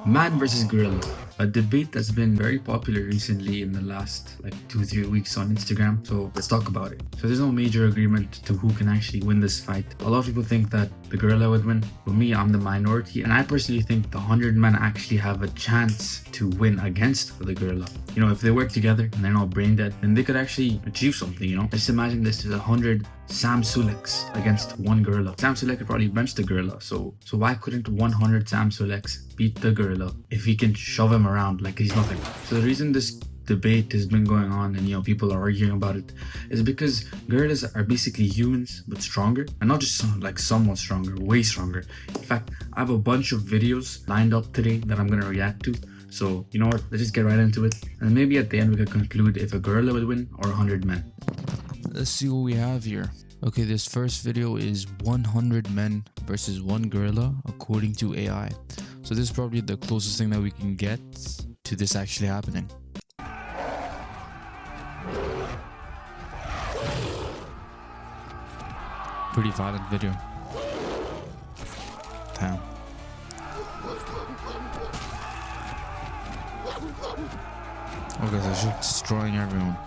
Man versus gorilla. A debate that's been very popular recently in the last 2-3 weeks on Instagram. So let's talk about it. So there's no major agreement to who can actually win this fight. A lot of people think that the gorilla would win. For me, I'm the minority, and I personally think the 100 men actually have a chance to win against the gorilla. You know, if they work together and they're not brain dead, then they could actually achieve something, you know? Just imagine this, there's 100 Sam Suleks against one gorilla. Sam Sulek could probably bench the gorilla, so why couldn't 100 Sam Suleks beat the gorilla if he can shove him around like he's nothing? So the reason this debate has been going on and people are arguing about it is because gorillas are basically humans but stronger, and not just somewhat stronger, way stronger. In fact, I have a bunch of videos lined up today that I'm gonna react to. So you know what, let's just get right into it, and maybe at the end we could conclude if a gorilla would win or 100 men. Let's see what we have here. Okay, this first video is 100 men versus one gorilla according to AI. So this is probably the closest thing that we can get to this actually happening. Pretty violent video. Damn. Okay, so she's destroying everyone.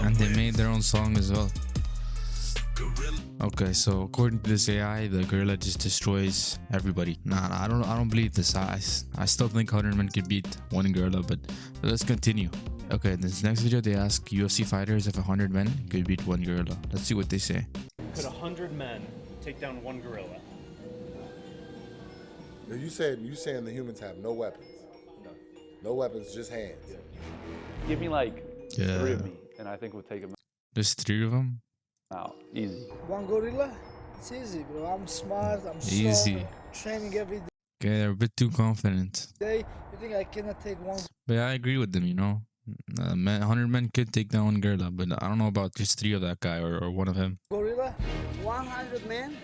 And they made their own song as well. Okay, so according to this AI, the gorilla just destroys everybody. Nah, I don't believe this. I still think 100 men could beat one gorilla, but let's continue. Okay, in this next video, they ask UFC fighters if 100 men could beat one gorilla. Let's see what they say. Could 100 men take down one gorilla? You saying the humans have no weapons? No weapons, just hands. Give me three of me, and I think we'll take them There's 3 of them? out. Easy. One gorilla? It's easy, bro. I'm smart, I'm Easy. strong, training every Okay, they're a bit too confident. day. You think I cannot take one? But yeah, I agree with them, 100 men could take down one gorilla, but I don't know about just 3 of that guy or one of him. Gorilla? 100 men?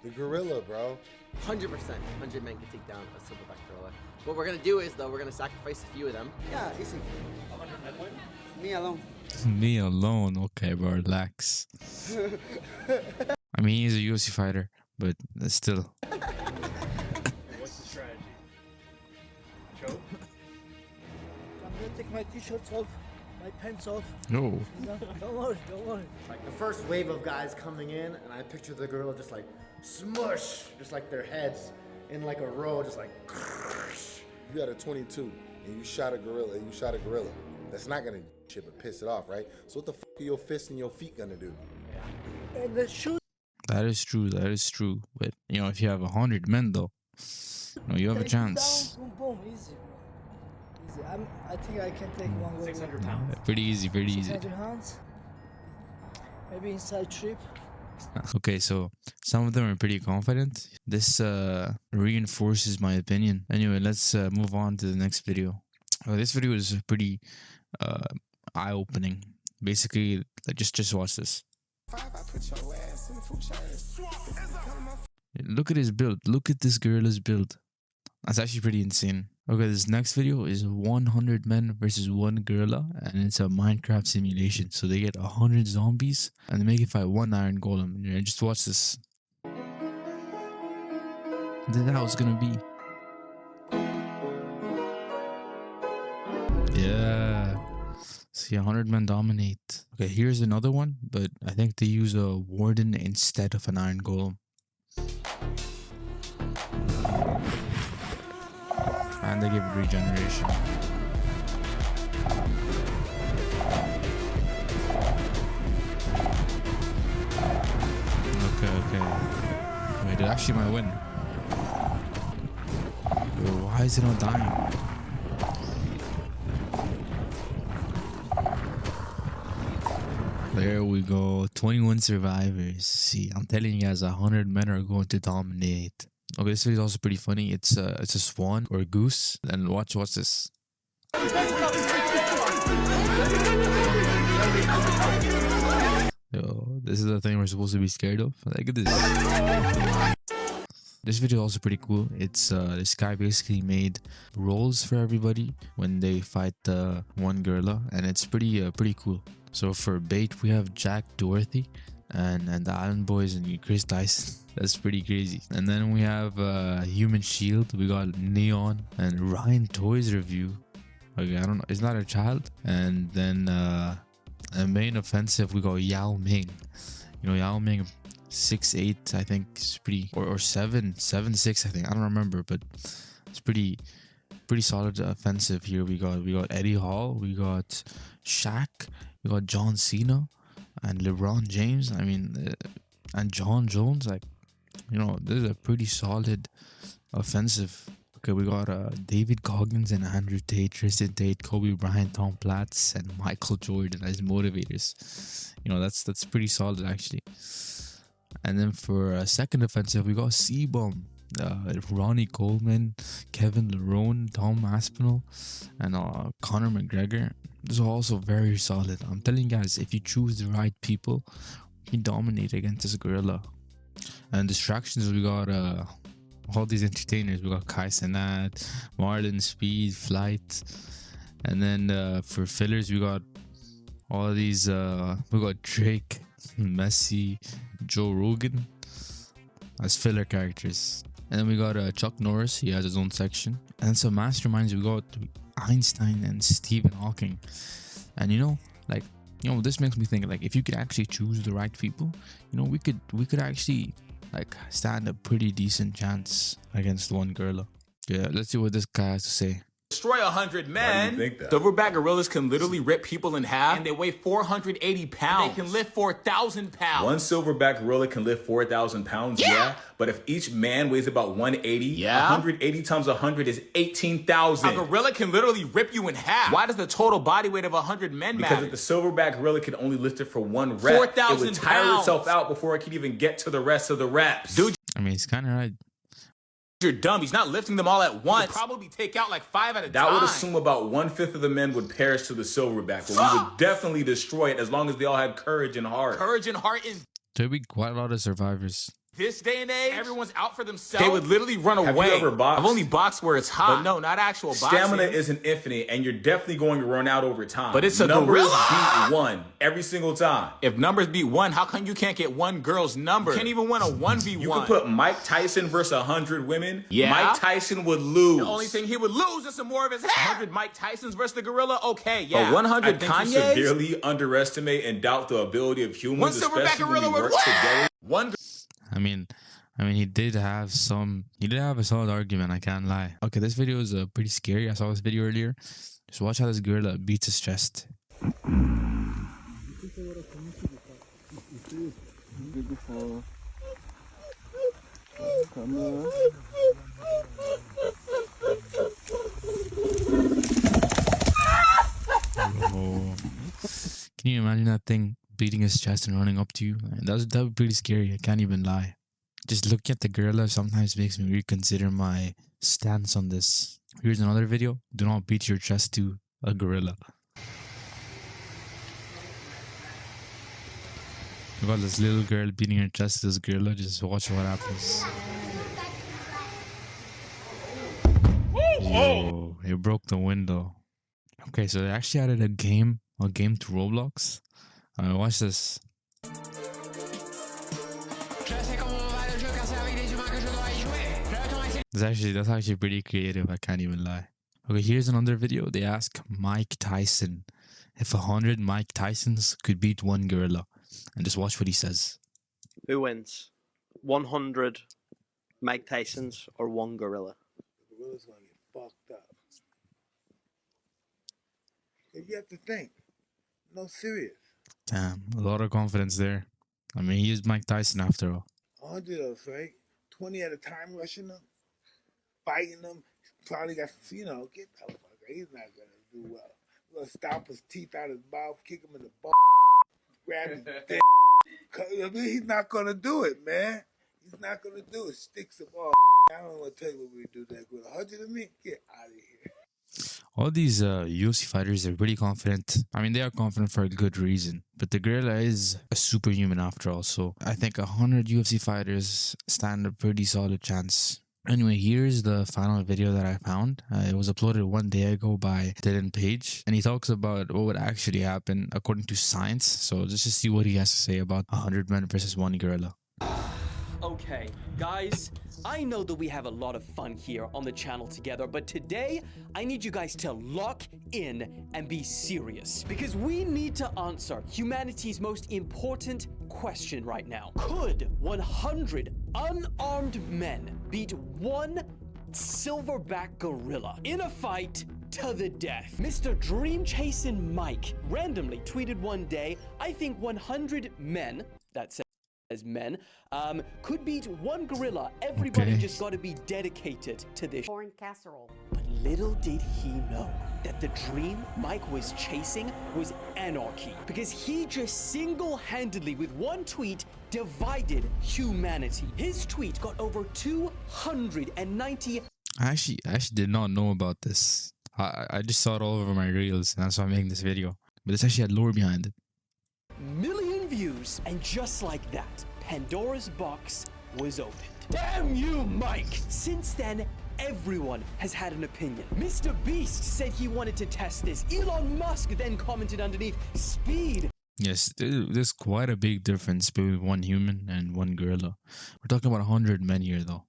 The gorilla, bro. 100%. 100 men can take down a silverback gorilla. What we're gonna do is, though, we're gonna sacrifice a few of them. Yeah, easy. 100 men win? Me alone. Me alone? Okay, bro, relax. I mean, he's a UFC fighter, but still. What's the strategy? Choke? I'm gonna take my t-shirts off, my pants off. No. No, don't worry, don't worry. Like the first wave of guys coming in, and I picture the gorilla just like smush, just like their heads in like a row, just like. You had a 22 and you shot a gorilla. That's not gonna shit but piss it off, right? So what the fuck are your fists and your feet gonna do? And the shoot. That is true. But, if you have 100 men, though, you have a take it chance. down, boom, boom, easy, bro. Easy. I think I can take one gorilla. 600 pounds. Pretty easy, pretty easy. 600 pounds. Maybe inside trip. Okay, so some of them are pretty confident. This reinforces my opinion. Anyway, let's move on to the next video. This video is pretty eye-opening. Basically, just watch this. Look at his build. Look at this gorilla's build. That's actually pretty insane. Okay, this next video is 100 men versus one gorilla, and it's a Minecraft simulation. So they get 100 zombies and they make it fight one iron golem. Just watch this. This is how it's gonna be. Yeah. See, 100 men dominate. Okay, here's another one, but I think they use a warden instead of an iron golem. And they give it regeneration. Okay. Wait, it actually might win. Yo, why is it not dying? There we go. 21 survivors. See, I'm telling you guys, 100 men are going to dominate. Okay, this video is also pretty funny. It's a swan or a goose. And watch this. Yo, this is the thing we're supposed to be scared of. Look at this. This video is also pretty cool. It's this guy basically made roles for everybody when they fight one gorilla, and it's pretty cool. So for bait, we have Jack Dorothy and the Allen Boys and Chris Dyson. That's pretty crazy. And then we have Human Shield. We got Neon and Ryan Toys review. Okay, I don't know. It's not a child. And then a main offensive, we got Yao Ming. You know, Yao Ming 6'8", I think is pretty, or 7'6", I think. I don't remember, but it's pretty solid offensive here. We got Eddie Hall, we got Shaq, we got John Cena, and LeBron James. I mean, and John Jones. Like, you know, this is a pretty solid offensive. Okay, we got David Goggins and Andrew Tate, Tristan Tate, Kobe Bryant, Tom Platz, and Michael Jordan as motivators. You know, that's pretty solid actually. And then for a second offensive, we got C-Bomb, Ronnie Coleman, Kevin Lerone, Tom Aspinall, and Conor McGregor. These are also very solid. I'm telling you guys, if you choose the right people, you can dominate against this gorilla. And distractions, we got all these entertainers. We got Kai Cenat, Marlon, Speed, Flight. And then for fillers, we got all these, we got Drake, Messi, Joe Rogan as filler characters. And then we got Chuck Norris. He has his own section. And some masterminds, we got Einstein and Stephen Hawking. And you know, like, you know, this makes me think, like, if you could actually choose the right people, you know, we could actually like stand a pretty decent chance against one gorilla. Yeah, let's see what this guy has to say. Destroy 100 men. Silverback gorillas can literally rip people in half, and they weigh 480 pounds. And they can lift 4,000 pounds. One silverback gorilla can lift 4,000 pounds, yeah. But if each man weighs about 180, 180 times 100 is 18,000. A gorilla can literally rip you in half. Why does the total body weight of 100 men matter? Because if the silverback gorilla could only lift it for one rep, 4,000 it would tire itself out before it could even get to the rest of the reps. Dude, I mean, he's kind of right. you're dumb. He's not lifting them all at once. He'd probably take out like 5 at a time. That would assume about 1/5 of the men would perish to the silverback, but we would definitely destroy it as long as they all had courage and heart. Courage and heart in There'd be quite a lot of survivors. this day and age, everyone's out for themselves. They would literally run away. Have you ever boxed? I've only boxed where it's hot. But no, not actual boxing. Stamina isn't infinite, and you're definitely going to run out over time. But it's a numbers gorilla. beat one every single time. If numbers beat one, how come you can't get one girl's number? You can't even win a 1v1. You could put Mike Tyson versus 100 women. Yeah. Mike Tyson would lose. The only thing he would lose is some more of his hair. 100 Mike Tysons versus the gorilla? Okay, yeah. But 100 I think you Kanye's? severely underestimate and doubt the ability of humans, One silverback especially when gorilla we would work together. One I mean, he did have a solid argument, I can't lie. Okay, this video is pretty scary. I saw this video earlier. Just watch how this gorilla beats his chest. Oh. Can you imagine that thing beating his chest and running up to you? That would be pretty scary, I can't even lie. Just looking at the gorilla sometimes makes me reconsider my stance on this. Here's another video. Do not beat your chest to a gorilla. You got this little girl beating her chest to this gorilla. Just watch what happens. Yo, it broke the window. Okay, so they actually added a game to Roblox. Watch this. That's actually pretty creative, I can't even lie. Okay, here's another video. They ask Mike Tyson if 100 Mike Tysons could beat one gorilla. And just watch what he says. Who wins? 100 Mike Tysons or one gorilla? The gorilla's gonna get fucked up. You have to think. No, serious. Damn, a lot of confidence there. I mean, he is Mike Tyson after all. 100 of us, right? 20 at a time rushing them, fighting them. Probably got, get that fucker. He's not gonna do well. We're gonna stomp his teeth out his mouth, kick him in the butt, grab his dick. I mean, he's not gonna do it, man. He's not gonna do it. Sticks of all. I don't want to tell you what we do that good. 100 of me, get out of here. All these UFC fighters are pretty confident. I mean, they are confident for a good reason. But the gorilla is a superhuman after all. So I think 100 UFC fighters stand a pretty solid chance. Anyway, here's the final video that I found. It was uploaded 1 day ago by Dylan Page. And he talks about what would actually happen according to science. So let's just see what he has to say about 100 men versus 1 gorilla. Okay, guys, I know that we have a lot of fun here on the channel together, but today I need you guys to lock in and be serious because we need to answer humanity's most important question right now. Could 100 unarmed men beat 1 silverback gorilla in a fight to the death? Mr. Dream Chasing Mike randomly tweeted one day, I think 100 men, that's as men, could beat 1 gorilla. Everybody just got to be dedicated to this. Corn casserole. But little did he know that the dream Mike was chasing was anarchy, because he just single-handedly with one tweet divided humanity. His tweet got over 290. I actually did not know about this. I just saw it all over my reels, and that's why I'm making this video. But it's actually had lore behind it. Million views, and just like that, Pandora's box was opened. Damn you, Mike! Since then, everyone has had an opinion. Mr. Beast said he wanted to test this. Elon Musk then commented underneath, speed. Yes, there's quite a big difference between 1 human and 1 gorilla. We're talking about 100 men here, though.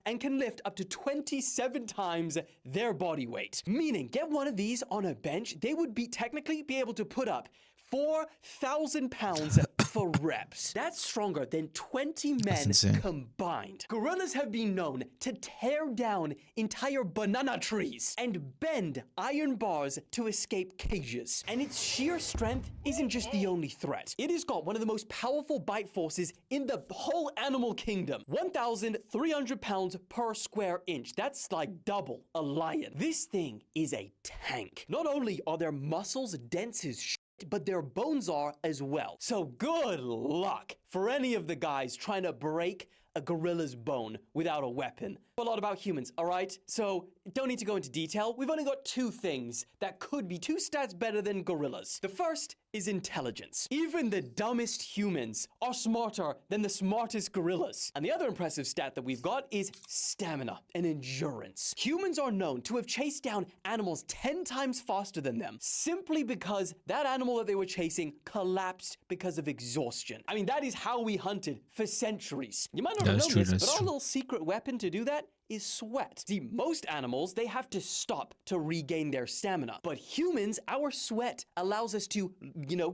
And can lift up to 27 times their body weight. Meaning, get one of these on a bench, they would technically be able to put up 4,000 pounds for reps. That's stronger than 20 men combined. Gorillas have been known to tear down entire banana trees and bend iron bars to escape cages. And its sheer strength isn't just the only threat. It has got one of the most powerful bite forces in the whole animal kingdom. 1,300 pounds per square inch. That's like double a lion. This thing is a tank. Not only are their muscles dense as shit, but their bones are as well. So good luck for any of the guys trying to break a gorilla's bone without a weapon. A lot about humans, all right? So don't need to go into detail. We've only got 2 things that could be 2 stats better than gorillas. The first is intelligence. Even the dumbest humans are smarter than the smartest gorillas. And the other impressive stat that we've got is stamina and endurance. Humans are known to have chased down animals 10 times faster than them, simply because that animal that they were chasing collapsed because of exhaustion. I mean, that is how we hunted for centuries. You might not have known this, but our little secret weapon to do that is sweat. See, most animals, they have to stop to regain their stamina. But humans, our sweat allows us to,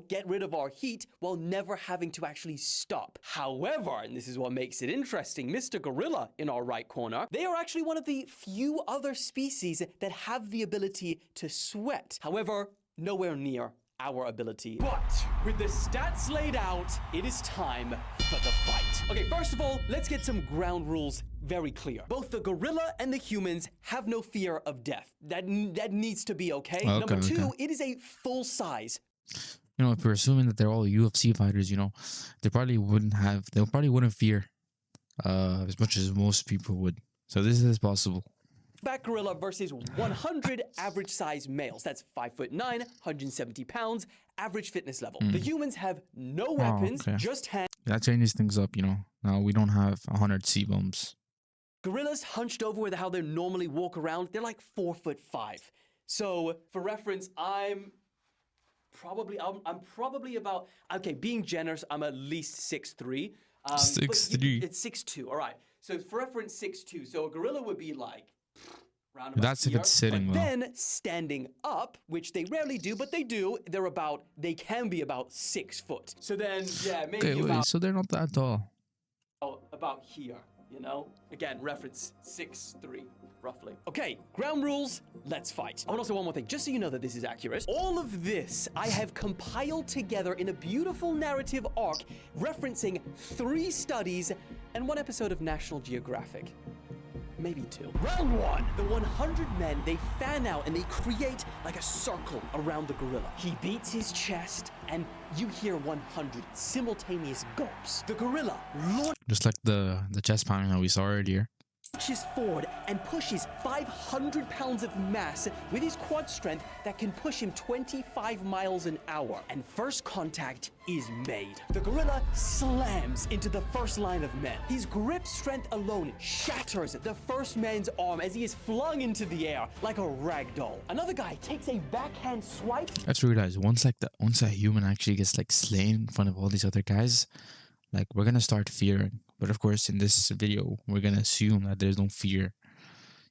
get rid of our heat while never having to actually stop. However, and this is what makes it interesting, Mr. Gorilla in our right corner, they are actually one of the few other species that have the ability to sweat. However, nowhere near our ability. But with the stats laid out, it is time for the fight. Okay, first of all, let's get some ground rules very clear. Both the gorilla and the humans have no fear of death. That needs to be okay. Number 2, it is a full size. If we're assuming that they're all UFC fighters, they probably wouldn't fear as much as most people would. So this is possible. Back gorilla versus 100 average size males. That's 5'9", 170 pounds, average fitness level. The humans have no weapons, just hands. That changes things up, Now we don't have 100 C-bombs. Gorillas hunched over with how they normally walk around, they're like 4'5". So for reference, I'm probably about, being generous, I'm at least 6'3". 6'3". It's 6'2", all right. So for reference, 6'2". So a gorilla would be like, that's if it's sitting, but then standing up, which they rarely do, but they do, they can be about 6 foot. So then, maybe so they're not that tall. About here, Again, reference 6'3", roughly. Okay, ground rules, let's fight. Oh, and also one more thing, just so you know that this is accurate. All of this I have compiled together in a beautiful narrative arc referencing 3 studies and 1 episode of National Geographic. Maybe 2. Round 1. The 100 men, they fan out and they create like a circle around the gorilla. He beats his chest and you hear 100 simultaneous gulps. The gorilla just like the chest pounding that we saw earlier. Pushes forward and pushes 500 pounds of mass with his quad strength that can push him 25 miles an hour. And first contact is made. The gorilla slams into the first line of men. His grip strength alone shatters the first man's arm as he is flung into the air like a rag doll. Another guy takes a backhand swipe. I have to realize once a human actually gets like slain in front of all these other guys, like we're gonna start fearing. But of course, in this video, we're gonna assume that there's no fear.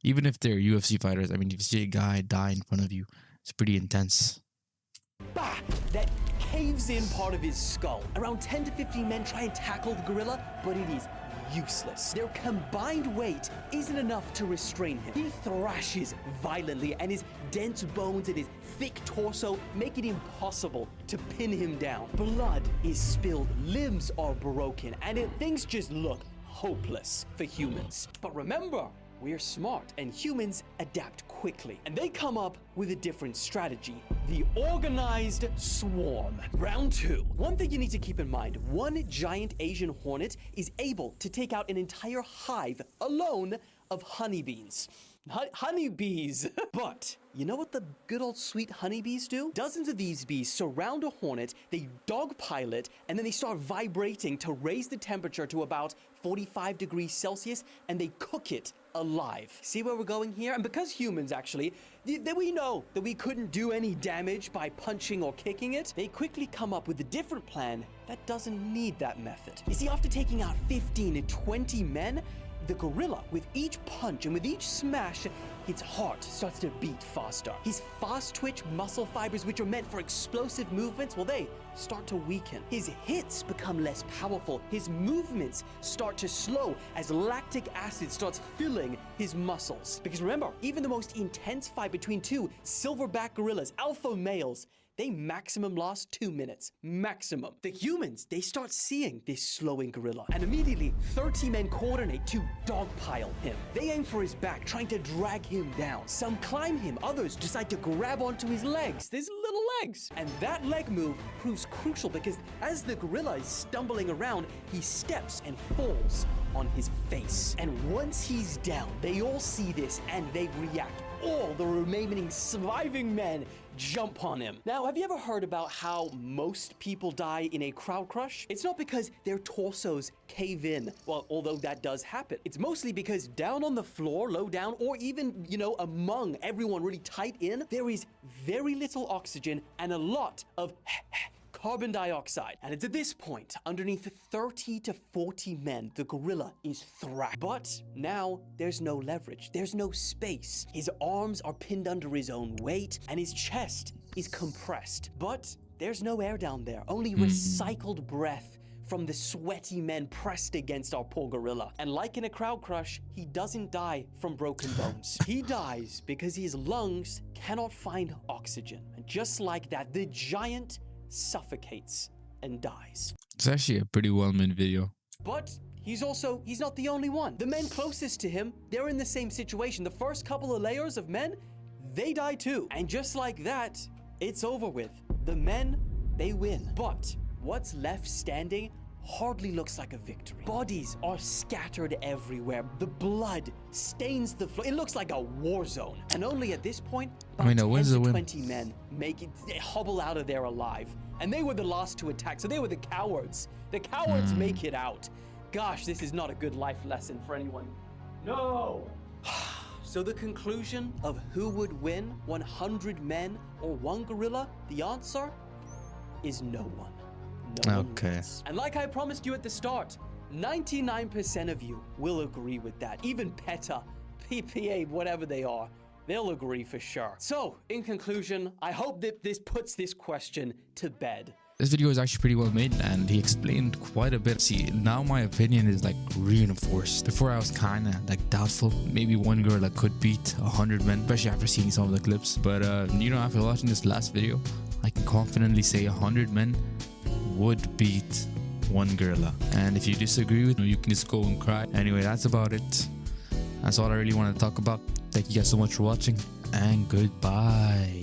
Even if they're UFC fighters, I mean, if you see a guy die in front of you, it's pretty intense. Bah! That caves in part of his skull. Around 10 to 15 men try and tackle the gorilla, but it is useless. Their combined weight isn't enough to restrain him. He thrashes violently, and his dense bones and his thick torso make it impossible to pin him down. Blood is spilled, limbs are broken, and things just look hopeless for humans. But remember, we're smart, and humans adapt quickly. And they come up with a different strategy. The organized swarm. Round 2. One thing you need to keep in mind, one giant Asian hornet is able to take out an entire hive alone of honeybees. Honeybees. But you know what the good old sweet honeybees do? Dozens of these bees surround a hornet, they dogpile it, and then they start vibrating to raise the temperature to about 45 degrees Celsius, and they cook it alive. See where we're going here? And because humans actually, that we know that we couldn't do any damage by punching or kicking it, they quickly come up with a different plan that doesn't need that method. You see, after taking out 15 to 20 men, the gorilla, with each punch and with each smash, its heart starts to beat faster. His fast twitch muscle fibers, which are meant for explosive movements, well, they start to weaken. His hits become less powerful. His movements start to slow as lactic acid starts filling his muscles. Because remember, even the most intense fight between two silverback gorillas, alpha males, they maximum last 2 minutes. Maximum. The humans, they start seeing this slowing gorilla, and immediately 30 men coordinate to dogpile him. They aim for his back, trying to drag him down. Some climb him, others decide to grab onto his legs. His little legs. And that leg move proves crucial because as the gorilla is stumbling around, he steps and falls on his face. And once he's down, they all see this and they react. All the remaining surviving men jump on him. Now, have you ever heard about how most people die in a crowd crush? It's not because their torsos cave in, well, although that does happen. It's mostly because down on the floor, low down, or even, among everyone really tight in, there is very little oxygen and a lot of carbon dioxide. And it's at this point, underneath 30 to 40 men, the gorilla is thrashed. But now there's no leverage. There's no space. His arms are pinned under his own weight and his chest is compressed. But there's no air down there, only recycled breath from the sweaty men pressed against our poor gorilla. And like in a crowd crush, he doesn't die from broken bones. He dies because his lungs cannot find oxygen. And just like that, the giant suffocates and dies. It's actually a pretty well-made video. But he's not the only one. The men closest to him, they're in the same situation. The first couple of layers of men, they die too. And just like that, it's over with. The men, they win. But what's left standing hardly looks like a victory. Bodies are scattered everywhere. The blood stains the floor. It looks like a war zone. And only at this point, about 10 to 20 men they hobble out of there alive. And they were the last to attack, so they were the cowards. The cowards make it out. Gosh, this is not a good life lesson for anyone. No! So the conclusion of who would win, 100 men or one gorilla, the answer is no one. Okay. And like I promised you at the start, 99% of you will agree with that. Even PETA, PPA, whatever they are, they'll agree for sure. So, in conclusion, I hope that this puts this question to bed. This video is actually pretty well made and he explained quite a bit. See, now my opinion is like reinforced. Before I was kind of like doubtful. Maybe one gorilla could beat 100 men, especially after seeing some of the clips. But after watching this last video, I can confidently say 100 men would beat one gorilla. And if you disagree with me, you can just go and cry. Anyway, that's about it. That's all I really want to talk about. Thank you guys so much for watching and goodbye.